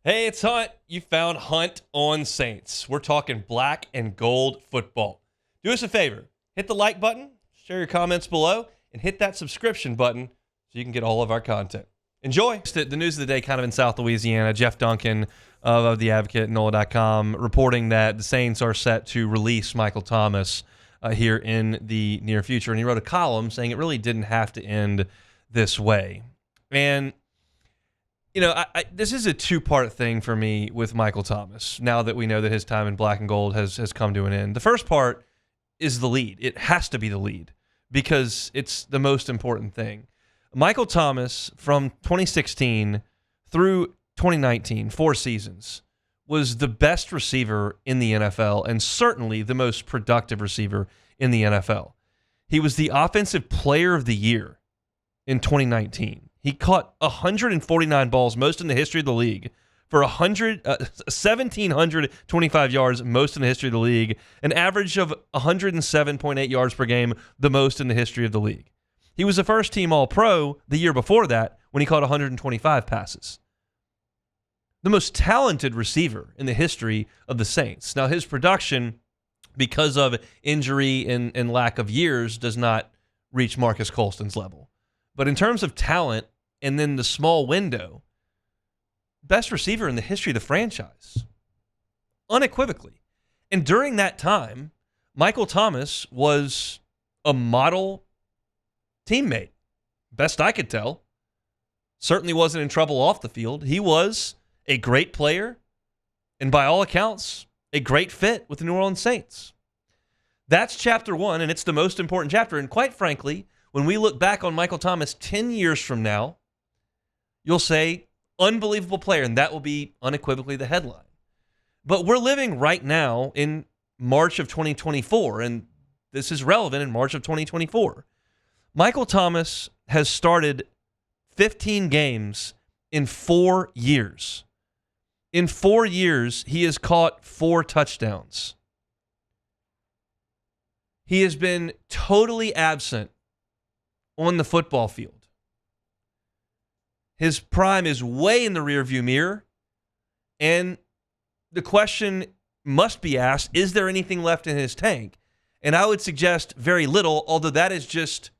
Hey, it's Hunt. You found Hunt on Saints. We're talking black and gold football. Do us a favor. Hit the like button, share your comments below, and hit that subscription button so you can get all of our content. Enjoy. The news of the day kind of in South Louisiana. Jeff Duncan of The Advocate, NOLA.com, reporting that the Saints are set to release Michael Thomas here in the near future. And he wrote a column saying it really didn't have to end this way. And you know, this is a two-part thing for me with Michael Thomas, now that we know that his time in black and gold has come to an end. The first part is the lead. It has to be the lead because it's the most important thing. Michael Thomas, from 2016 through 2019, 4 seasons, was the best receiver in the NFL and certainly the most productive receiver in the NFL. He was the Offensive Player of the Year in 2019. He caught 149 balls, most in the history of the league, for 1,725 yards, most in the history of the league, an average of 107.8 yards per game, the most in the history of the league. He was a first-team All-Pro the year before that when he caught 125 passes. The most talented receiver in the history of the Saints. Now, his production, because of injury and lack of years, does not reach Marcus Colston's level. But in terms of talent, and then the small window, best receiver in the history of the franchise, unequivocally. And during that time, Michael Thomas was a model teammate, best I could tell. Certainly wasn't in trouble off the field. He was a great player, and by all accounts, a great fit with the New Orleans Saints. That's chapter 1, and it's the most important chapter. And quite frankly, when we look back on Michael Thomas 10 years from now, you'll say, unbelievable player, and that will be unequivocally the headline. But we're living right now in March of 2024, and this is relevant in March of 2024. Michael Thomas has started 15 games in 4 years. In 4 years, he has caught 4 touchdowns. He has been totally absent on the football field. His prime is way in the rearview mirror, and the question must be asked, is there anything left in his tank? And I would suggest very little, although that is just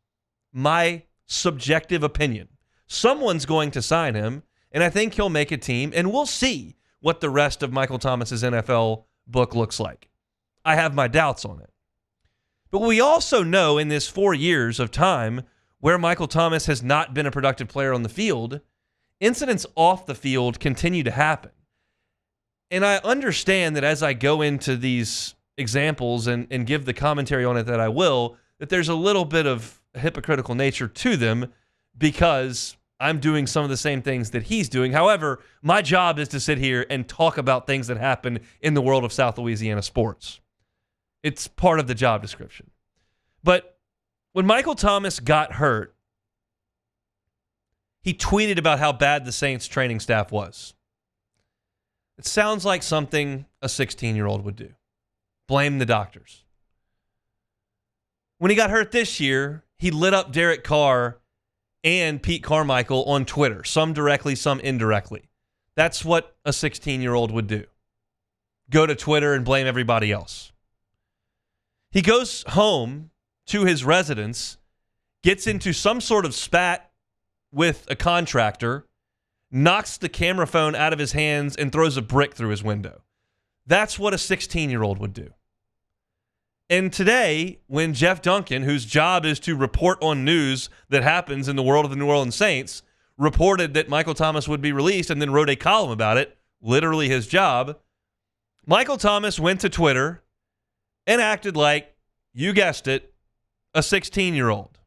my subjective opinion. Someone's going to sign him, and I think he'll make a team, and we'll see what the rest of Michael Thomas's NFL book looks like. I have my doubts on it. But we also know in this 4 years of time where Michael Thomas has not been a productive player on the field, incidents off the field continue to happen. And I understand that as I go into these examples and give the commentary on it that I will, that there's a little bit of a hypocritical nature to them because I'm doing some of the same things that he's doing. However, my job is to sit here and talk about things that happen in the world of South Louisiana sports. It's part of the job description. But when Michael Thomas got hurt, he tweeted about how bad the Saints training staff was. It sounds like something a 16-year-old would do. Blame the doctors. When he got hurt this year, he lit up Derek Carr and Pete Carmichael on Twitter, some directly, some indirectly. That's what a 16-year-old would do. Go to Twitter and blame everybody else. He goes home to his residence, gets into some sort of spat with a contractor, knocks the camera phone out of his hands, and throws a brick through his window. That's what a 16-year-old would do. And today, when Jeff Duncan, whose job is to report on news that happens in the world of the New Orleans Saints, reported that Michael Thomas would be released and then wrote a column about it, literally his job, Michael Thomas went to Twitter and acted like, you guessed it, a 16-year-old.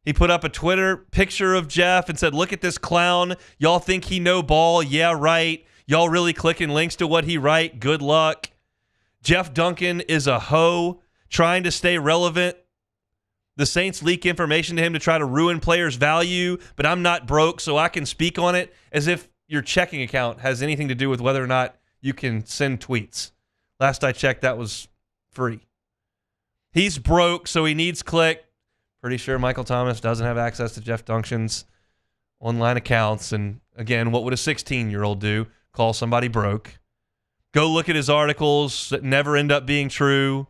He put up a Twitter picture of Jeff and said, look at this clown. Y'all think he know ball? Yeah, right. Y'all really clicking links to what he write? Good luck. Jeff Duncan is a hoe trying to stay relevant. The Saints leak information to him to try to ruin players' value, but I'm not broke, so I can speak on it, as if your checking account has anything to do with whether or not you can send tweets. Last I checked, that was free. He's broke, so he needs click. Pretty sure Michael Thomas doesn't have access to Jeff Duncan's online accounts. And again, what would a 16-year-old do? call somebody broke. Go look at his articles that never end up being true.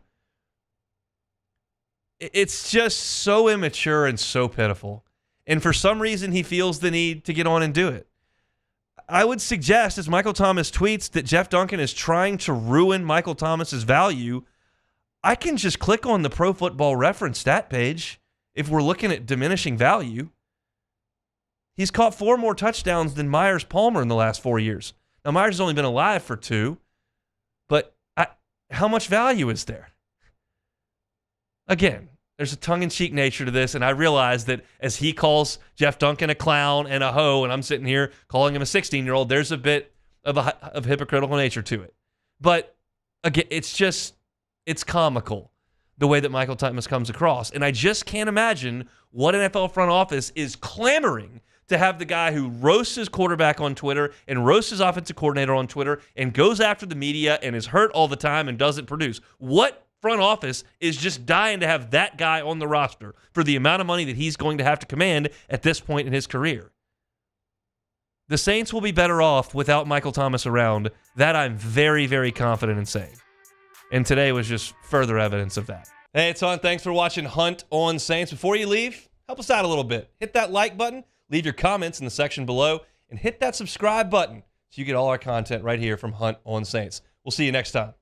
It's just so immature and so pitiful. And for some reason, he feels the need to get on and do it. I would suggest, as Michael Thomas tweets, that Jeff Duncan is trying to ruin Michael Thomas's value. I can just click on the Pro Football Reference stat page if we're looking at diminishing value. He's caught 4 more touchdowns than Myers Palmer in the last 4 years. Now, Myers has only been alive for 2, but how much value is there? Again, there's a tongue-in-cheek nature to this, and I realize that as he calls Jeff Duncan a clown and a hoe, and I'm sitting here calling him a 16-year-old, there's a bit of hypocritical nature to it. But again, it's comical the way that Michael Thomas comes across, and I just can't imagine what NFL front office is clamoring to have the guy who roasts his quarterback on Twitter and roasts his offensive coordinator on Twitter and goes after the media and is hurt all the time and doesn't produce. What front office is just dying to have that guy on the roster for the amount of money that he's going to have to command at this point in his career? The Saints will be better off without Michael Thomas around. That I'm very, very confident in saying. And today was just further evidence of that. Hey, it's Hunt. Thanks for watching Hunt on Saints. Before you leave, help us out a little bit. Hit that like button, leave your comments in the section below, and hit that subscribe button so you get all our content right here from Hunt on Saints. We'll see you next time.